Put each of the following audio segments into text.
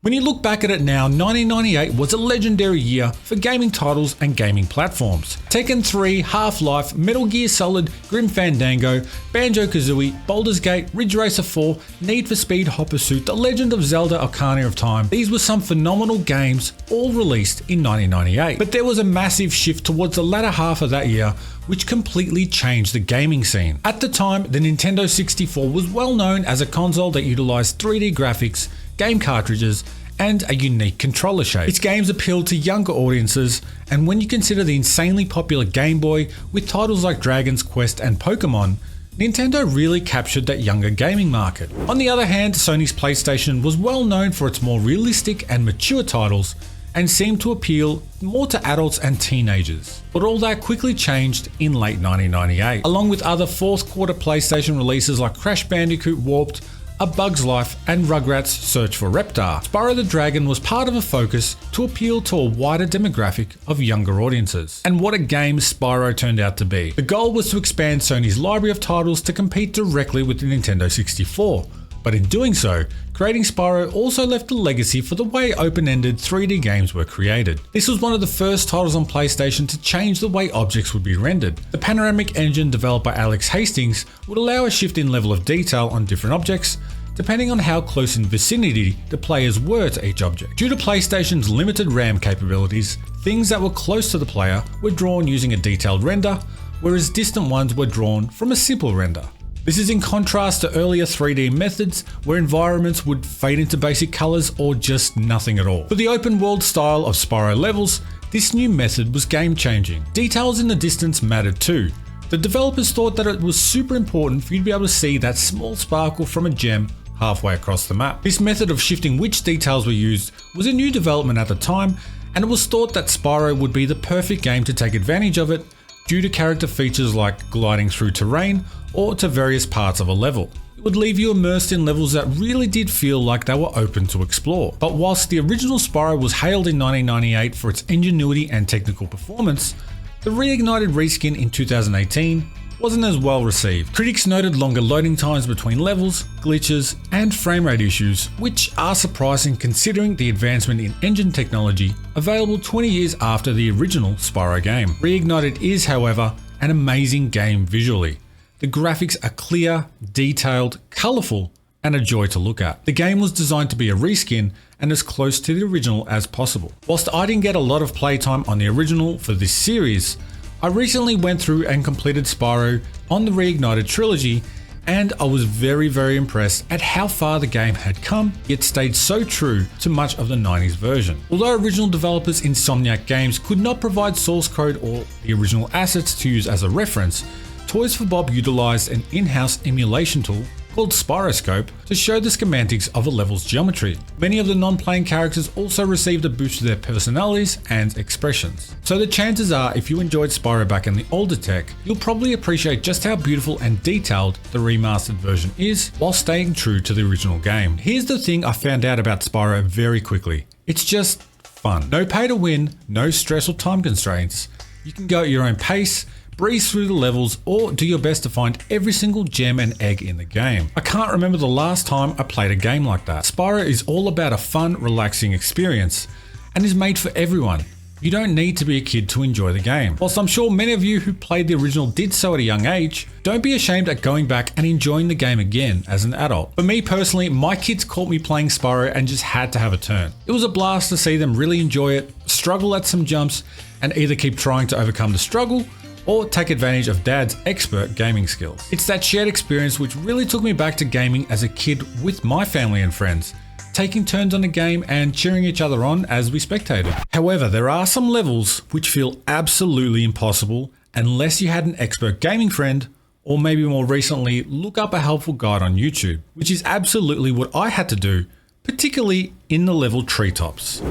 When you look back at it now, 1998 was a legendary year for gaming titles and gaming platforms. Tekken 3, Half-Life, Metal Gear Solid, Grim Fandango, Banjo-Kazooie, Baldur's Gate, Ridge Racer 4, Need for Speed Hot Pursuit, The Legend of Zelda: Ocarina of Time. These were some phenomenal games, all released in 1998. But there was a massive shift towards the latter half of that year, which completely changed the gaming scene. At the time, the Nintendo 64 was well known as a console that utilized 3D graphics, game cartridges, and a unique controller shape. Its games appealed to younger audiences, and when you consider the insanely popular Game Boy with titles like Dragon's Quest and Pokemon, Nintendo really captured that younger gaming market. On the other hand, Sony's PlayStation was well known for its more realistic and mature titles and seemed to appeal more to adults and teenagers. But all that quickly changed in late 1998, along with other fourth quarter PlayStation releases like Crash Bandicoot Warped, A Bug's Life, and Rugrats Search for Reptar. Spyro the Dragon was part of a focus to appeal to a wider demographic of younger audiences. And what a game Spyro turned out to be. The goal was to expand Sony's library of titles to compete directly with the Nintendo 64. But in doing so, creating Spyro also left a legacy for the way open-ended 3D games were created. This was one of the first titles on PlayStation to change the way objects would be rendered. The panoramic engine developed by Alex Hastings would allow a shift in level of detail on different objects, depending on how close in vicinity the players were to each object. Due to PlayStation's limited RAM capabilities, things that were close to the player were drawn using a detailed render, whereas distant ones were drawn from a simple render. This is in contrast to earlier 3D methods where environments would fade into basic colors or just nothing at all. For the open world style of Spyro levels, this new method was game changing. Details in the distance mattered too. The developers thought that it was super important for you to be able to see that small sparkle from a gem halfway across the map. This method of shifting which details were used was a new development at the time, and it was thought that Spyro would be the perfect game to take advantage of it due to character features like gliding through terrain or to various parts of a level. It would leave you immersed in levels that really did feel like they were open to explore. But whilst the original Spyro was hailed in 1998 for its ingenuity and technical performance, the reignited reskin in 2018 wasn't as well received. Critics noted longer loading times between levels, glitches, and frame rate issues, which are surprising considering the advancement in engine technology available 20 years after the original Spyro game. Reignited is, however, an amazing game visually. The graphics are clear, detailed, colourful, and a joy to look at. The game was designed to be a reskin and as close to the original as possible. Whilst I didn't get a lot of playtime on the original for this series, I recently went through and completed Spyro on the reignited trilogy, and I was very impressed at how far the game had come, yet stayed so true to much of the 90s version. Although original developers Insomniac Games could not provide source code or the original assets to use as a reference, Toys for Bob utilized an in-house emulation tool called Spyroscope to show the schematics of a level's geometry. Many of the non-playing characters also received a boost to their personalities and expressions. So the chances are, if you enjoyed Spyro back in the older tech, you'll probably appreciate just how beautiful and detailed the remastered version is while staying true to the original game. Here's the thing I found out about Spyro very quickly. It's just fun. No pay to win, no stress or time constraints. You can go at your own pace, breeze through the levels, or do your best to find every single gem and egg in the game. I can't remember the last time I played a game like that. Spyro is all about a fun, relaxing experience and is made for everyone. You don't need to be a kid to enjoy the game. Whilst I'm sure many of you who played the original did so at a young age, don't be ashamed at going back and enjoying the game again as an adult. For me personally, my kids caught me playing Spyro and just had to have a turn. It was a blast to see them really enjoy it, struggle at some jumps, and either keep trying to overcome the struggle or take advantage of Dad's expert gaming skills. It's that shared experience which really took me back to gaming as a kid with my family and friends, taking turns on the game and cheering each other on as we spectated. However, there are some levels which feel absolutely impossible unless you had an expert gaming friend, or maybe more recently, look up a helpful guide on YouTube, which is absolutely what I had to do, particularly in the level treetops.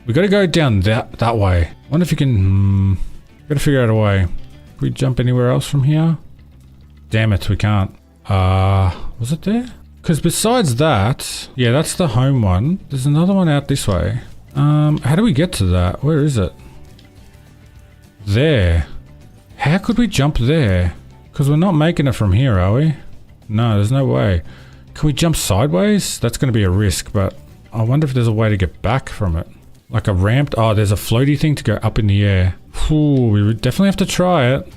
We gotta go down that way. Wonder if you can, gotta figure out a way. Can we jump anywhere else from here? Damn it, we can't. Was it there? Because besides that, yeah, that's the home one. There's another one out this way. How do we get to that? Where is it? There. How could we jump there? Because we're not making it from here, are we? No, there's no way. Can we jump sideways? That's going to be a risk, but I wonder if there's a way to get back from it. Like a ramp. Oh, there's a floaty thing to go up in the air. Ooh, we would definitely have to try it.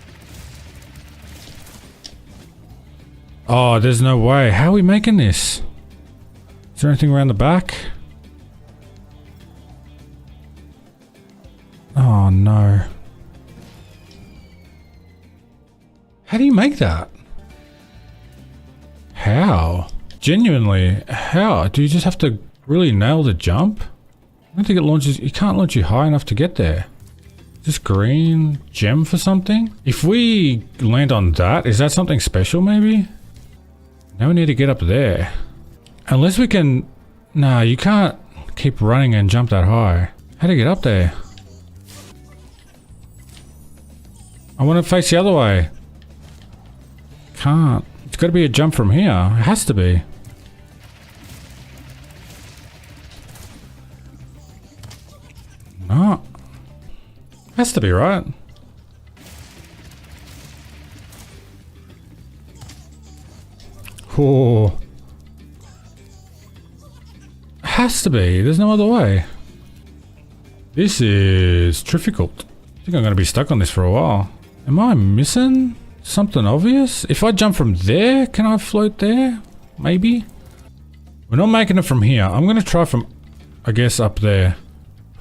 Oh, there's no way. How are we making this? Is there anything around the back? Oh no. How do you make that? How? Genuinely, how? Do you just have to really nail the jump? I don't think it launches. You can't launch you high enough to get there. Is this green gem for something? If we land on that, is that something special maybe? Now we need to get up there. Unless we can... Nah, you can't keep running and jump that high. How to get up there? I want to face the other way. Can't. It's got to be a jump from here. It has to be. No. Has to be, right? Oh. Has to be. There's no other way. This is difficult. I think I'm going to be stuck on this for a while. Am I missing something obvious? If I jump from there, can I float there? Maybe? We're not making it from here. I'm going to try from, I guess, up there.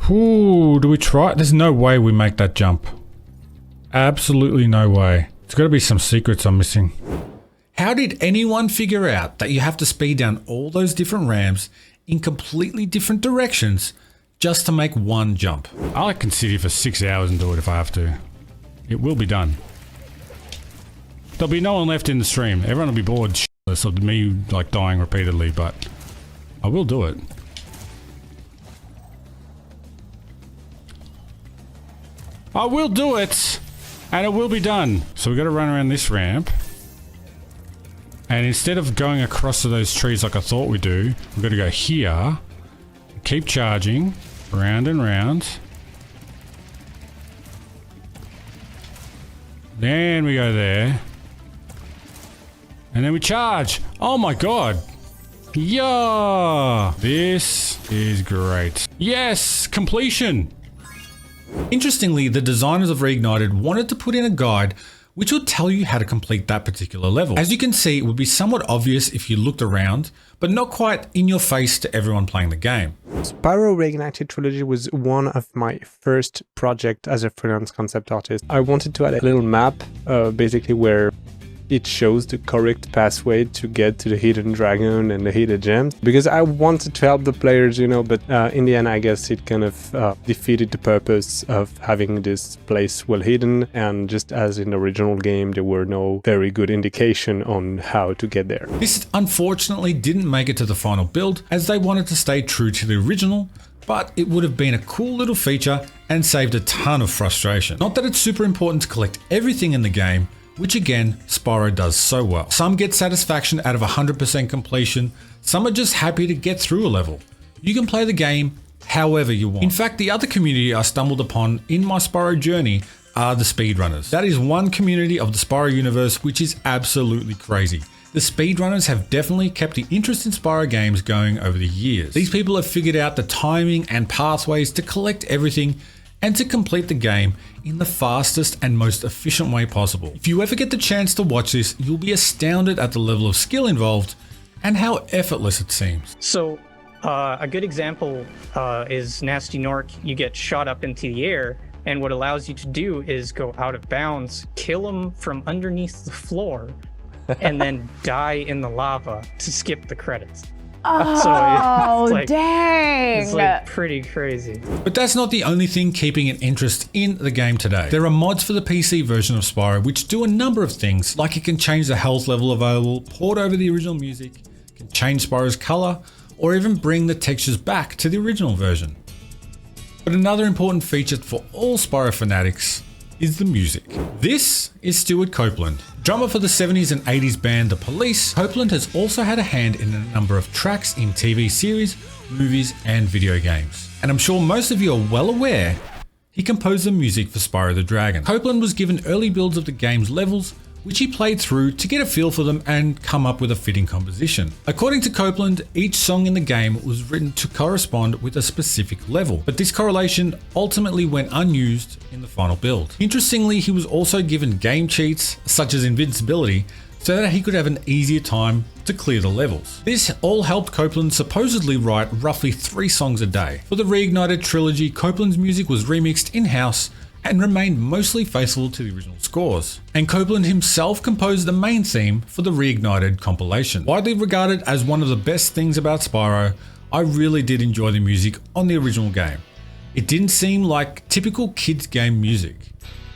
Ooh, do we try? There's no way we make that jump. Absolutely no way. There's got to be some secrets I'm missing. How did anyone figure out that you have to speed down all those different ramps in completely different directions just to make one jump? I can sit here for 6 hours and do it if I have to. It will be done. There'll be no one left in the stream. Everyone will be bored shitless of me like dying repeatedly, but I will do it. I will do it! And it will be done. So we got to run around this ramp. And instead of going across to those trees like I thought we do, we've got to go here. Keep charging. Round and round. Then we go there. And then we charge. Oh my god. Yeah. This is great. Yes, completion. Interestingly, the designers of Reignited wanted to put in a guide which will tell you how to complete that particular level. As you can see, it would be somewhat obvious if you looked around, but not quite in your face to everyone playing the game. Spyro reignited trilogy was one of my first projects as a freelance concept artist. I wanted to add a little map, basically where it shows the correct pathway to get to the hidden dragon and the hidden gems, because I wanted to help the players, you know, but in the end I guess it kind of defeated the purpose of having this place well hidden, and just as in the original game there were no very good indication on how to get there. This unfortunately didn't make it to the final build as they wanted to stay true to the original, but it would have been a cool little feature and saved a ton of frustration. Not that it's super important to collect everything in the game, which again, Spyro does so well. Some get satisfaction out of 100% completion, some are just happy to get through a level. You can play the game however you want. In fact, the other community I stumbled upon in my Spyro journey are the speedrunners. That is one community of the Spyro universe which is absolutely crazy. The speedrunners have definitely kept the interest in Spyro games going over the years. These people have figured out the timing and pathways to collect everything and to complete the game in the fastest and most efficient way possible. If you ever get the chance to watch this, you'll be astounded at the level of skill involved and how effortless it seems. So a good example is Nasty Nork. You get shot up into the air, and what allows you to do is go out of bounds, kill him from underneath the floor, and then die in the lava to skip the credits. Oh, so dang! It's like pretty crazy. But that's not the only thing keeping an interest in the game today. There are mods for the PC version of Spyro which do a number of things, like it can change the health level available, port over the original music, can change Spyro's color, or even bring the textures back to the original version. But another important feature for all Spyro fanatics is the music. This is Stuart Copeland. Drummer for the 70s and 80s band The Police, Copeland has also had a hand in a number of tracks in TV series, movies and video games. And I'm sure most of you are well aware he composed the music for Spyro the Dragon. Copeland was given early builds of the game's levels which he played through to get a feel for them and come up with a fitting composition. According to Copeland, each song in the game was written to correspond with a specific level, but this correlation ultimately went unused in the final build. Interestingly, he was also given game cheats, such as invincibility, so that he could have an easier time to clear the levels. This all helped Copeland supposedly write roughly 3 songs a day. For the reignited trilogy, Copeland's music was remixed in-house and remained mostly faithful to the original scores. And Copeland himself composed the main theme for the reignited compilation. Widely regarded as one of the best things about Spyro, I really did enjoy the music on the original game. It didn't seem like typical kids game music.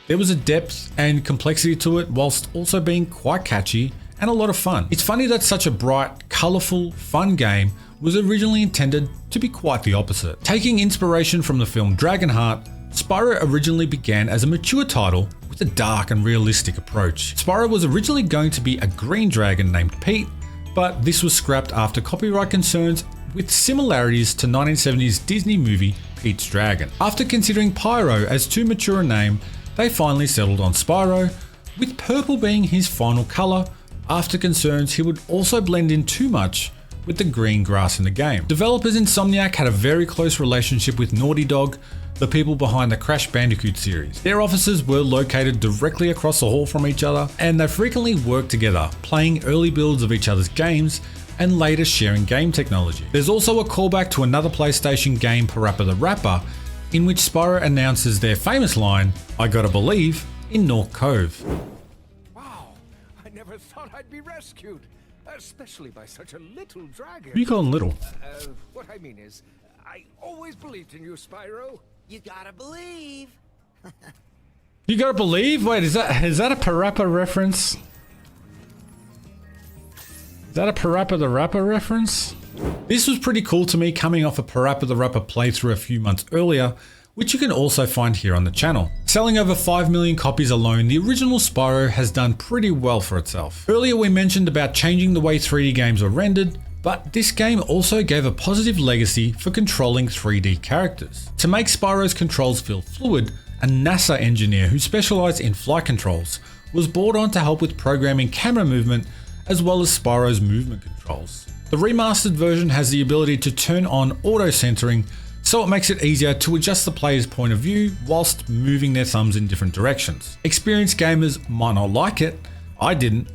There was a depth and complexity to it whilst also being quite catchy and a lot of fun. It's funny that such a bright, colourful, fun game was originally intended to be quite the opposite. Taking inspiration from the film Dragonheart, Spyro originally began as a mature title with a dark and realistic approach. Spyro was originally going to be a green dragon named Pete, but this was scrapped after copyright concerns with similarities to 1970s Disney movie Pete's Dragon. After considering Pyro as too mature a name, they finally settled on Spyro, with purple being his final colour after concerns he would also blend in too much with the green grass in the game. Developers Insomniac had a very close relationship with Naughty Dog, the people behind the Crash Bandicoot series. Their offices were located directly across the hall from each other, and they frequently worked together, playing early builds of each other's games and later sharing game technology. There's also a callback to another PlayStation game, Parappa the Rapper, in which Spyro announces their famous line, "I gotta believe," in North Cove. Wow, I never thought I'd be rescued, especially by such a little dragon. What are you calling little? What I mean is, I always believed in you, Spyro. You gotta believe. You gotta believe? Wait, is that a Parappa reference? Is that a Parappa the Rapper reference? This was pretty cool to me, coming off a Parappa the Rapper playthrough a few months earlier, which you can also find here on the channel. Selling over 5 million copies alone, the original Spyro has done pretty well for itself. Earlier we mentioned about changing the way 3D games are rendered, but this game also gave a positive legacy for controlling 3D characters. To make Spyro's controls feel fluid, a NASA engineer who specialised in flight controls was brought on to help with programming camera movement as well as Spyro's movement controls. The remastered version has the ability to turn on auto centering, so it makes it easier to adjust the player's point of view whilst moving their thumbs in different directions. Experienced gamers might not like it, I didn't,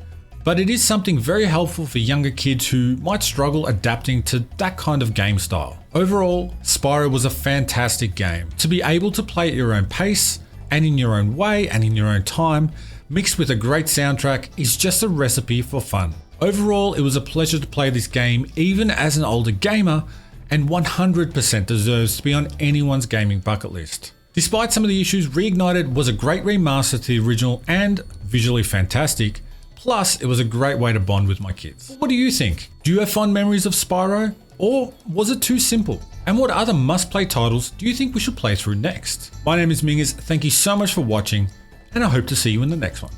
but it is something very helpful for younger kids who might struggle adapting to that kind of game style. Overall, Spyro was a fantastic game. To be able to play at your own pace, and in your own way and in your own time, mixed with a great soundtrack, is just a recipe for fun. Overall, it was a pleasure to play this game even as an older gamer, and 100% deserves to be on anyone's gaming bucket list. Despite some of the issues, Reignited was a great remaster to the original and visually fantastic, plus it was a great way to bond with my kids. What do you think? Do you have fond memories of Spyro? Or was it too simple? And what other must-play titles do you think we should play through next? My name is Mingers, thank you so much for watching, and I hope to see you in the next one.